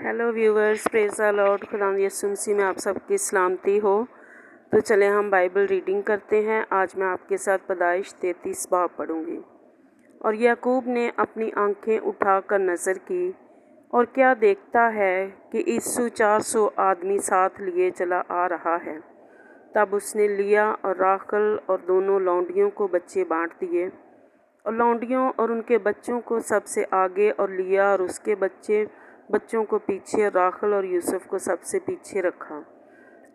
Hello viewers, praise the Lord. खुदावंद यीशु मसीह में आप सबकी सलामती हो। तो चलें हम बाइबल रीडिंग करते हैं। आज मैं आपके साथ पैदाइश 33 बाब पढ़ूंगी। और याकूब ने अपनी आंखें उठाकर नज़र की और क्या देखता है कि यीशु 400 आदमी साथ लिए चला आ रहा है। तब उसने लिया और राखल और दोनों लौंडियों को बच्चे बांट दिए, और लौंडियों और उनके बच्चों को सबसे आगे और लिया और उसके बच्चों को पीछे, राखल और यूसुफ को सबसे पीछे रखा।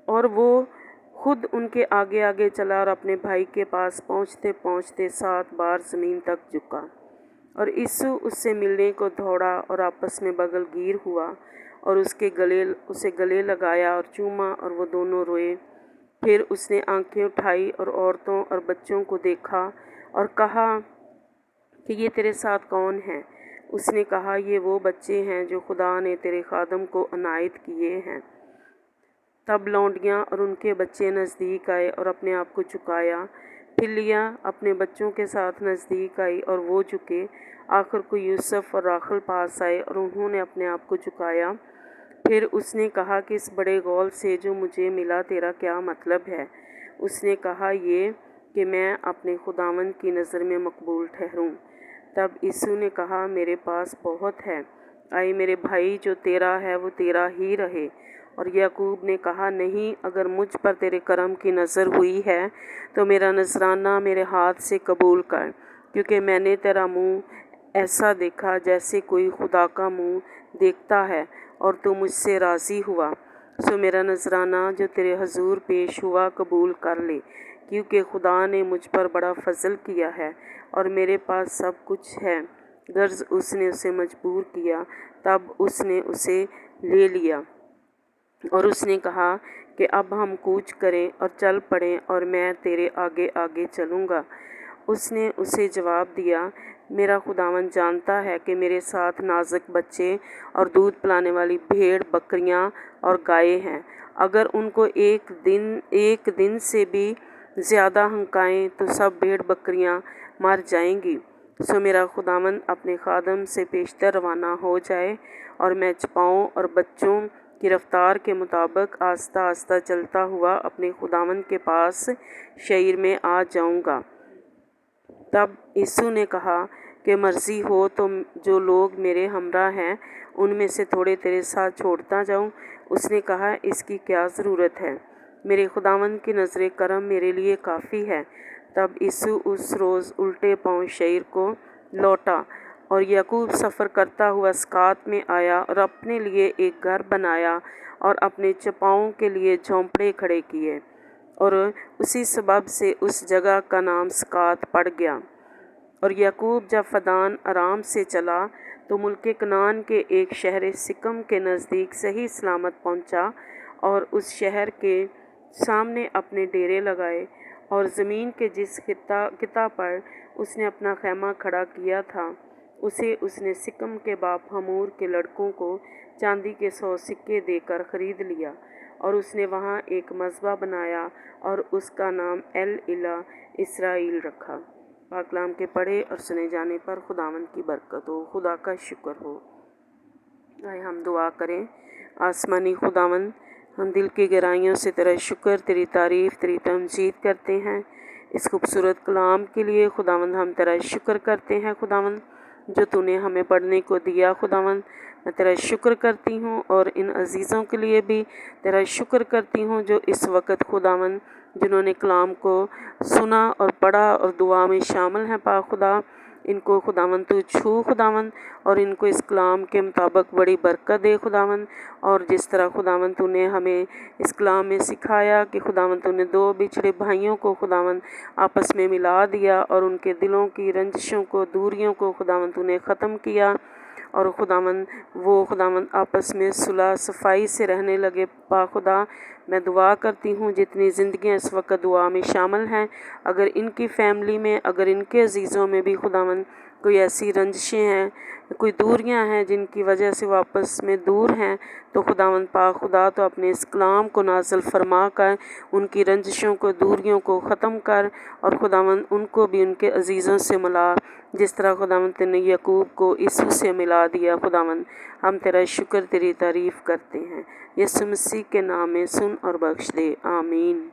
और वो खुद उनके आगे आगे चला और अपने भाई के पास पहुँचते पहुँचते 7 बार ज़मीन तक झुका। और यीशु उससे मिलने को दौड़ा और आपस में बगलगीर हुआ और उसे गले लगाया और चूमा, और वो दोनों रोए। फिर उसने आंखें उठाई और औरतों और बच्चों को देखा और कहा कि ये तेरे साथ कौन है। उसने कहा, ये वो बच्चे हैं जो खुदा ने तेरे खादम को अनायत किए हैं। तब लौंडियाँ और उनके बच्चे नज़दीक आए और अपने आप को झुकाया। फिर लिया अपने बच्चों के साथ नज़दीक आई और वो झुके। आखिर को यूसुफ और राखल पास आए और उन्होंने अपने आप को झुकाया। फिर उसने कहा कि इस बड़े गौल से जो मुझे मिला तेरा क्या मतलब है। उसने कहा, ये कि मैं अपने खुदावंद की नज़र में मकबूल ठहरूं। तब यीशु ने कहा, मेरे पास बहुत है, आए मेरे भाई, जो तेरा है वो तेरा ही रहे। और याकूब ने कहा, नहीं, अगर मुझ पर तेरे करम की नज़र हुई है तो मेरा नजराना मेरे हाथ से कबूल कर, क्योंकि मैंने तेरा मुँह ऐसा देखा जैसे कोई खुदा का मुँह देखता है, और तू मुझसे राज़ी हुआ। सो मेरा नजराना जो तेरे हजूर पेश हुआ कबूल कर ले, क्योंकि खुदा ने मुझ पर बड़ा फजल किया है और मेरे पास सब कुछ है। गर्ज उसने उसे मजबूर किया, तब उसने उसे ले लिया। और उसने कहा कि अब हम कूच करें और चल पड़ें, और मैं तेरे आगे आगे चलूँगा। उसने उसे जवाब दिया, मेरा खुदावंद जानता है कि मेरे साथ नाजुक बच्चे और दूध पिलाने वाली भेड़, बकरियां और गायें हैं। अगर उनको एक दिन से भी ज़्यादा हंकाएं तो सब भेड़ बकरियां मर जाएंगी। सो मेरा खुदावंद अपने खादम से पेशतर रवाना हो जाए, और मैं चपाओं और बच्चों की रफ्तार के मुताबिक आस्ता आस्ता चलता हुआ अपने खुदावंद के पास शहर में आ जाऊंगा। तब यीशु ने कहा कि मर्ज़ी हो तो जो लोग मेरे हमरा हैं उनमें से थोड़े तेरे साथ छोड़ता जाऊं। उसने कहा, इसकी क्या ज़रूरत है, मेरे खुदावंद की नज़र करम मेरे लिए काफ़ी है। तब यीशु उस रोज़ उल्टे पाँव शहर को लौटा, और याकूब सफ़र करता हुआ स्कात में आया और अपने लिए एक घर बनाया और अपने चपाओं के लिए झोंपड़े खड़े किए, और उसी सबब से उस जगह का नाम स्कात पड़ गया। और याकूब जब फदान आराम से चला तो मुल्क कनान के एक शहर सिकम के नज़दीक सही सलामत पहुंचा, और उस शहर के सामने अपने डेरे लगाए। और ज़मीन के जिस किता पर उसने अपना खैमा खड़ा किया था, उसे उसने सिकम के बाप हमूर के लड़कों को चांदी के 100 सिक्के देकर ख़रीद लिया। और उसने वहाँ एक मज़बा बनाया और उसका नाम एल इला इसराइल रखा। पाकलाम के पढ़े और सुने जाने पर खुदावंद की बरकत हो, खुदा का शुक्र हो। आए हम दुआ करें। आसमानी खुदावंद, हम दिल की गहराइयों से तेरा शुक्र, तेरी तारीफ़, तेरी तमजीद करते हैं इस खूबसूरत कलाम के लिए। खुदावंद, हम तेरा शुक्र करते हैं खुदावंद, जो तूने हमें पढ़ने को दिया। खुदावंद, मैं तेरा शुक्र करती हूँ, और इन अजीज़ों के लिए भी तेरा शुक्र करती हूँ जो इस वक्त खुदावंद जिन्होंने कलाम को सुना और पढ़ा और दुआ में शामिल हैं। पा खुदा, इनको खुदावंद तू छू खुदावंद, और इनको इस कलाम के मुताबिक बड़ी बरकत दे खुदावंद। और जिस तरह खुदावंद तूने हमें इस कलाम में सिखाया कि खुदावंद तूने 2 बिछड़े भाइयों को खुदावंद आपस में मिला दिया, और उनके दिलों की रंजिशों को, दूरियों को खुदावंद तूने ख़त्म किया, और खुदावंद वो खुदावंद आपस में सुलह सफाई से रहने लगे। पा खुदा, मैं दुआ करती हूँ जितनी ज़िंदगियाँ इस वक्त दुआ में शामिल हैं, अगर इनकी फ़ैमिली में, अगर इनके अजीज़ों में भी खुदावंद कोई ऐसी रंजिशें हैं, कोई दूरियां हैं जिनकी वजह से वो आपस में दूर हैं, तो खुदावंद पा खुदा तो अपने इस कलाम को नाज़िल फरमा कर उनकी रंजिशों को, दूरियों को ख़त्म कर, और खुदावंद उनको भी उनके अजीज़ों से मिला। जिस तरह खुदावंद ने यकूब को यीशु से मिला दिया। खुदावंद हम तेरा शुक्र तेरी तारीफ़ करते हैं। यीशु मसीह के नाम में सुन और बख्श दे, आमीन।